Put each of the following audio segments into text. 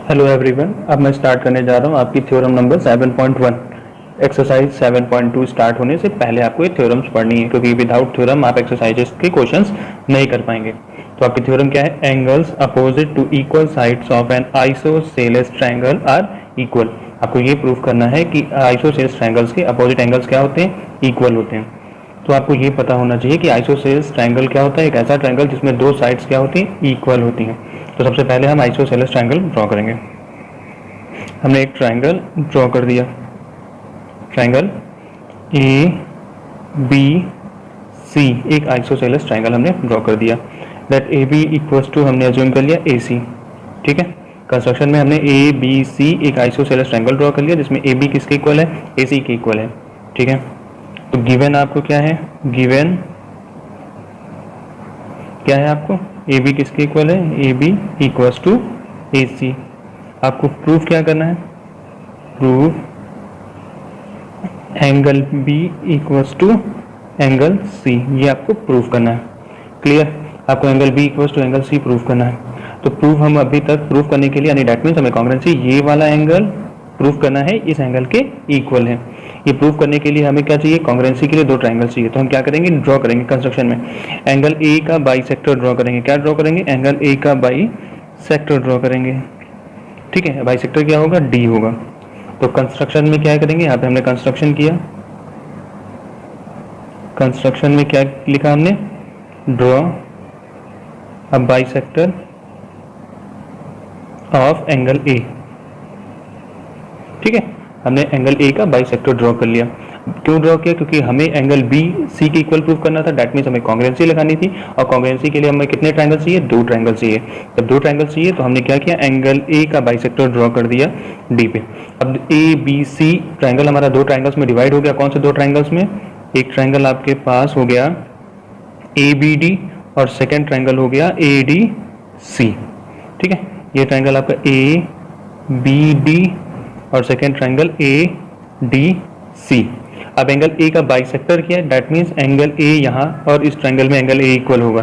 Hello everyone, अब मैं start करने जा रहा हूँ आपकी थ्योरम नंबर 7.1। एक्सरसाइज 7.2 स्टार्ट होने से पहले आपको ये थ्योरम्स पढ़नी है, क्योंकि विदाउट थ्योरम आप एक्सरसाइजेस के क्वेश्चंस नहीं कर पाएंगे। तो आपकी थ्योरम क्या है? Angles opposite to equal sides of an isosceles triangle are equal. आपको ये प्रूव करना है कि आइसोसेलेस ट्रायंगल्स के अपोजिट एंगल्स क्या होते हैं? इक्वल होते हैं। तो आपको ये पता होना चाहिए कि आइसोसेलेस ट्रायंगल क्या होता है? एक ऐसा ट्रायंगल जिसमें दो साइड्स क्या होती हैं? इक्वल होती हैं। तो सबसे पहले हम आइसोसेलेस ट्रायंगल ड्रॉ करेंगे। हमने एक ट्रायंगल ड्रॉ कर दिया, ट्रायंगल ए बी सी, एक आइसोसेलेस ट्रायंगल हमने ड्रॉ कर दिया। That A B equals to हमने अज्यूम कर लिया ए सी। ठीक है, कंस्ट्रक्शन में हमने ए बी सी एक आइसोसेलेस ट्रायंगल ड्रॉ कर लिया जिसमें ए बी किसके इक्वल है? ए सी के इक्वल है। ठीक है, तो गिवन आपको क्या है? गिवन क्या है आपको? ए बी किसके इक्वल है? A B equals to A C. आपको प्रूफ क्या करना है? Proof angle B equals to angle C, ये आपको प्रूफ करना है। क्लियर? आपको angle B equals to angle C proof करना है। तो प्रूफ हम अभी तक प्रूफ करने के लिए, यानी दैट मीन्स हमें कांग्रुएंसी ये वाला एंगल प्रूफ करना है इस एंगल के इक्वल है। ये प्रूफ करने के लिए हमें क्या चाहिए? कांग्रुएंसी के लिए दो ट्रायंगल चाहिए। तो हम क्या करेंगे? ड्रॉ करेंगे कंस्ट्रक्शन में। एंगल ए का बाइसेक्टर ड्रॉ करेंगे। क्या ड्रॉ करेंगे? एंगल ए का बाइसेक्टर ड्रॉ करेंगे। ठीक है, बाइसेक्टर क्या होगा? डी होगा। तो कंस्ट्रक्शन में क्या करेंगे? यहाँ पे हमने कंस्ट्रक्शन किया। कंस्ट्रक्शन में क्या लिखा हमने? Draw a bisector of angle A. ठीक है, हमने एंगल ए का बाइसेक्टर ड्रॉ कर लिया। क्यों ड्रॉ किया? क्योंकि हमें एंगल बी सी के इक्वल प्रूफ करना था। दैट मीन्स हमें कांग्रुएंसी लगानी थी, और कांग्रुएंसी के लिए हमें कितने ट्रायंगल चाहिए? दो ट्रायंगल चाहिए। जब दो ट्रायंगल चाहिए तो हमने क्या किया? एंगल ए का बाइसेक्टर ड्रॉ कर दिया डी पे। अब ए बी सी ट्रायंगल हमारा दो ट्रायंगल्स में डिवाइड हो गया। कौन से दो ट्रायंगल्स में? एक ट्रायंगल आपके पास हो गया ए बी डी, और सेकेंड ट्रायंगल हो गया ए डी सी। ठीक है, ये ट्रायंगल आपका ए बी डी और second triangle A D C. अब एंगल ए का बाइसेक्टर क्या है? दैट मीन्स एंगल ए यहाँ और इस ट्रायंगल में एंगल ए इक्वल होगा।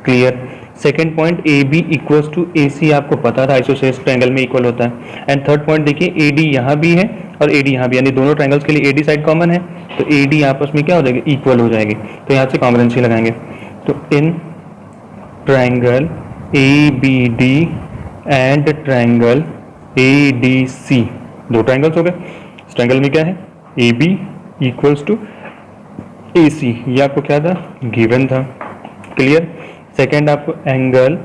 Clear? Second point A B equals to A C आपको पता था आइसोसेलेस ट्रायंगल में इक्वल होता है। एंड थर्ड पॉइंट देखिए, ए डी यहाँ भी है और ए डी यहाँ भी, यानी दोनों ट्रायंगल्स के लिए ए डी साइड कॉमन है, तो ए डी आपस में क्या हो जाएगी? इक्वल हो जाएगी। तो यहाँ से कांग्रुएंसी लगाएंगे। तो in triangle A B D and triangle A D C, दो ट्रायंगल्स हो गए। इस ट्रायंगल में क्या है? A B equals to A C, ये आपको क्या था? गिवन था। क्लियर? सेकेंड आपको angle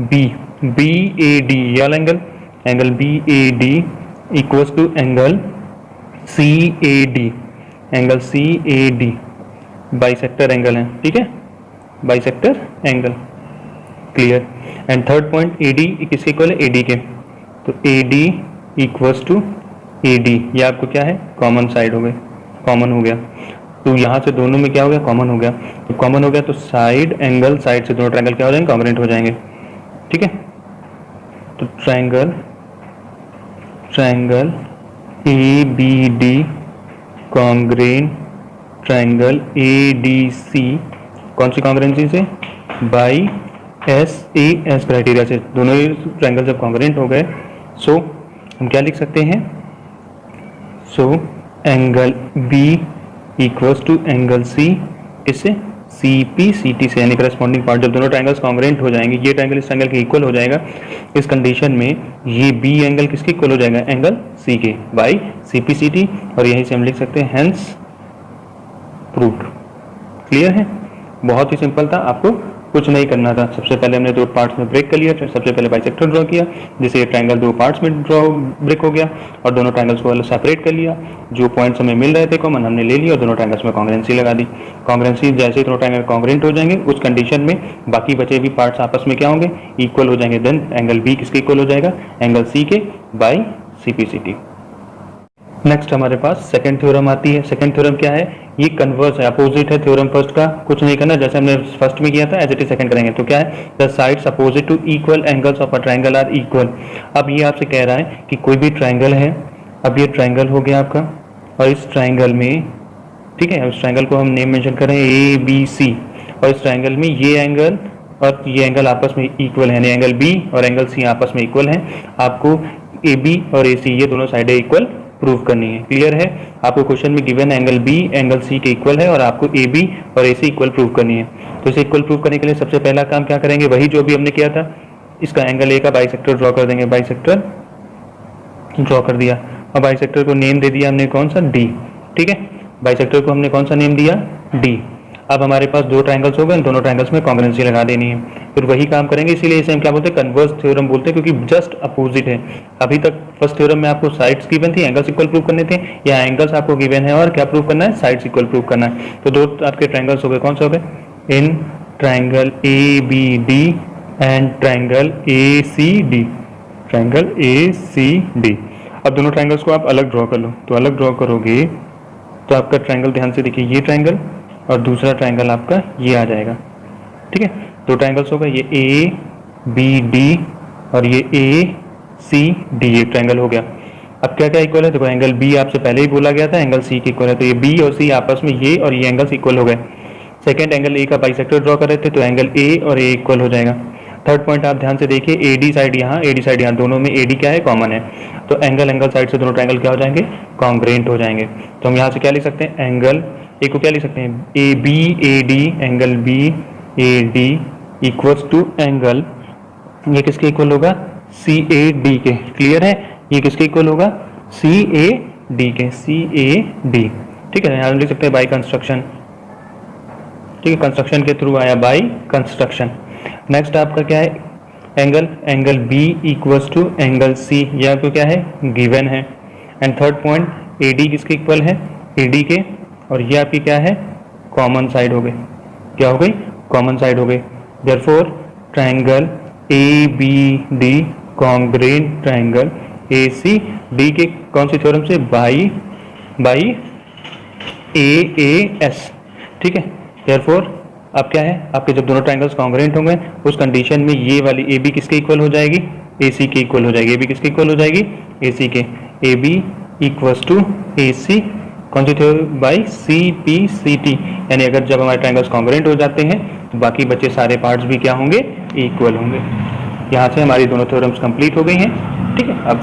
B B A D, ये वाला angle, angle B A D equals to angle C A D. Angle C A D bisector angle है। ठीक है, bisector angle. Clear? And third point A D किसके equal है? A D के। तो A D equals to A D, ये आपको क्या है? कॉमन साइड हो गए, कॉमन हो गया। तो यहाँ से दोनों में क्या हो गया? कॉमन हो गया। तो कॉमन हो गया तो साइड एंगल, साइड से दोनों ट्रायंगल क्या हो जाएंगे? कॉन्ग्रुएंट हो जाएंगे। ठीक है, तो triangle triangle A B D congruent triangle A D C, कौन सी कॉन्ग्रुएंसी से? By S A S criteria से। दोनों ही ट्रायंगल जब कॉन्ग्रुएंट हो गए, सो हम क्या लिख सकते हैं? So angle B equals to angle C, इससे सी पी सी टी से, यानी करस्पॉन्डिंग पार्ट। जब दोनों ट्रायंगल्स कॉन्ग्रुएंट हो जाएंगे, ये ट्रायंगल इस ट्रायंगल के इक्वल हो जाएगा। इस कंडीशन में ये बी एंगल किसके इक्वल हो जाएगा? एंगल सी के, by C P C T. और यहीं से हम लिख सकते हैं हेंस प्रूव्ड। क्लियर है? बहुत ही सिंपल था, आपको कुछ नहीं करना था। सबसे पहले हमने दो पार्ट्स में ब्रेक कर लिया। सबसे पहले बाइसेक्टर ड्रॉ किया, जिससे ये ट्रायंगल दो पार्ट्स में ब्रेक हो गया, और दोनों ट्रायंगल्स को सेपरेट कर लिया। जो पॉइंट्स हमें मिल रहे थे कॉमन हमने ले लिया, और दोनों ट्रायंगल्स में कांग्रुएंसी लगा दी। कांग्रुएंसी जैसे ही दोनों ट्रायंगल कांग्रुएंट हो जाएंगे, उस कंडीशन में बाकी बचे भी पार्ट्स आपस में क्या होंगे? इक्वल हो जाएंगे। देन एंगल बी किसके इक्वल हो जाएगा? एंगल सी के, by C P C T. Next हमारे पास सेकंड थ्योरम आती है। सेकंड थ्योरम क्या है? ये कन्वर्स है, अपोजिट है थ्योरम फर्स्ट का। कुछ नहीं करना, जैसे हमने फर्स्ट में किया था एज इट इज सेकंड करेंगे। तो क्या है? The sides opposite to equal angles of a triangle are equal. अब ये आपसे कह रहा है कि कोई भी ट्रायंगल है। अब ये ट्रायंगल हो गया आपका, और इस ट्रायंगल में, ठीक है, उस ट्रायंगल को हम नेम मेंशन करें ए बी सी, और इस ट्रायंगल में ये एंगल और ये एंगल आपस में इक्वल है, यानी एंगल बी और एंगल सी आपस में इक्वल है। आपको ए बी और ए सी ये दोनों साइडें इक्वल प्रूव करनी है। क्लियर है? आपको क्वेश्चन में given angle B angle C के इक्वल है और आपको ए बी और ए सी इक्वल प्रूव करनी है। तो इसे इक्वल प्रूव करने के लिए सबसे पहला काम क्या करेंगे, वही जो भी हमने किया था, इसका एंगल ए का बाइसेक्टर ड्रॉ कर देंगे। बाइसेक्टर ड्रॉ कर दिया और बाइसेक्टर को नेम दे दिया हमने कौन सा, डी। ठीक है, बाइसेक्टर को हमने कौन सा नेम दिया, डी। अब हमारे पास दो ट्रायंगल्स हो गए, दोनों ट्रायंगल्स में कॉन्ग्रुएंसी लगा देनी है। फिर वही काम करेंगे, इसीलिए इसे हम क्या बोलते हैं, कन्वर्स थ्योरम बोलते हैं, क्योंकि जस्ट अपोजिट है। अभी तक फर्स्ट थ्योरम में आपको साइड्स गिवन थी, एंगल्स इक्वल प्रूव करने थे, या एंगल्स आपको गिवन है और क्या प्रूव करना है, साइड्स इक्वल प्रूव करना है। तो दो आपके ट्रायंगल्स हो गए, कौन से हो गए, in triangle A B D and triangle A C D, triangle A C D. अब दोनों ट्रायंगल्स को आप अलग ड्रॉ कर लो, तो अलग ड्रॉ करोगे तो आपका ट्रायंगल, ध्यान से देखिए, ये ट्रायंगल और दूसरा ट्रायंगल आपका ये आ जाएगा। ठीक है, दो ट्रायंगल्स हो गए, ये ए बी डी और ये ए सी डी, एक ट्रायंगल हो गया। अब क्या क्या इक्वल है, देखो एंगल बी आपसे पहले ही बोला गया था एंगल सी के इक्वल है, तो ये बी और सी आपस में ये और ये एंगल्स इक्वल हो गए। सेकंड एंगल ए का बाइसेक्टर ड्रॉ कर रहे थे, तो एंगल ए और ए इक्वल हो जाएगा। थर्ड पॉइंट आप ध्यान से देखिए, ए डी साइड यहाँ, ए डी साइड यहाँ, दोनों में ए डी क्या है, कॉमन है, तो एंगल साइड से दोनों ट्रायंगल क्या हो जाएंगे, कॉन्ग्रुएंट हो जाएंगे। तो हम यहाँ से क्या लिख सकते हैं, एंगल ए को क्या लिख सकते हैं, A B A D, angle B A D equals to angle, ये किसके इक्वल होगा, सी ए डी के। क्लियर है, ये किसके इक्वल होगा, सी ए डी के, सी ए डी। ठीक है, यहाँ लिख सकते हैं बाई कंस्ट्रक्शन। ठीक है, कंस्ट्रक्शन के थ्रू आया, बाई कंस्ट्रक्शन। नेक्स्ट आपका क्या है, angle B equals to angle C, यह आपको क्या है, गिवन है। And third point, A D किसके इक्वल है, ए डी के, और ये आपकी क्या है, कॉमन साइड हो गई। क्या हो गई, कॉमन साइड हो गई। Therefore triangle A B D congruent triangle A C D के कौन सी थ्योरम से, बाई ए एस। ठीक है, देयरफॉर अब क्या है, आपके जब दोनों ट्रायंगल्स कॉन्ग्रुएंट होंगे उस कंडीशन में ये वाली ए बी किसके इक्वल हो जाएगी, ए सी के इक्वल हो जाएगी। ए बी किसके इक्वल हो जाएगी, ए सी के। A B equals to A C, कौन सी theorem, by C P C T. यानी अगर जब हमारे ट्रायंगल्स कॉन्ग्रुएंट हो जाते हैं तो बाकी बचे सारे पार्ट्स भी क्या होंगे, इक्वल होंगे। यहाँ से हमारी दोनों थ्योरम्स कंप्लीट हो गई हैं। ठीक है, अब